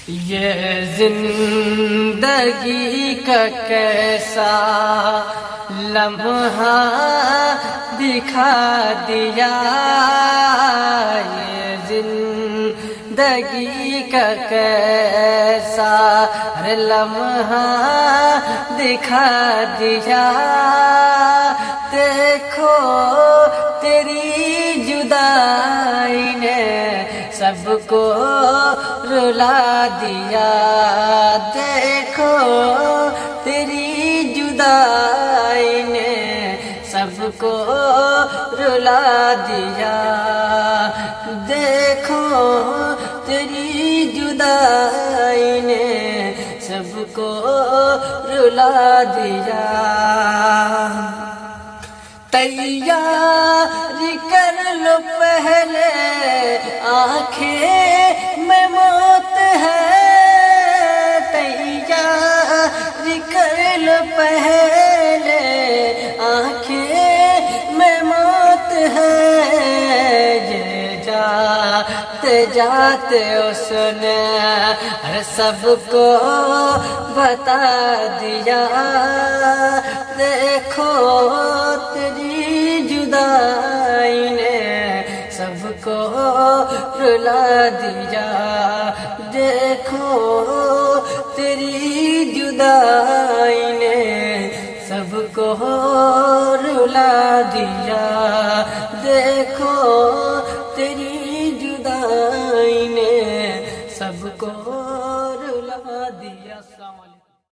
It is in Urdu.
یہ زندگی کا کیسا لمحہ دکھا دیا، یہ زندگی کا کیسا لمحہ دکھا دیا، دیکھو تیری جدائی نے سب کو رلا دیا، دیکھو تیری جدائی نے سب کو رلا دیا، دیکھو تیری جدائی نے سب کو رلا دیا۔ تیاری کر لو پہلے آنکھیں میں موت ہے، تیاری کر لو پہلے آنکھیں میں موت ہے، یہ جاتے جاتے اس نے سب کو بتا دیا، دیکھو تیری جدائی نے سب کو رلا دیا، دیکھو تیری جدائی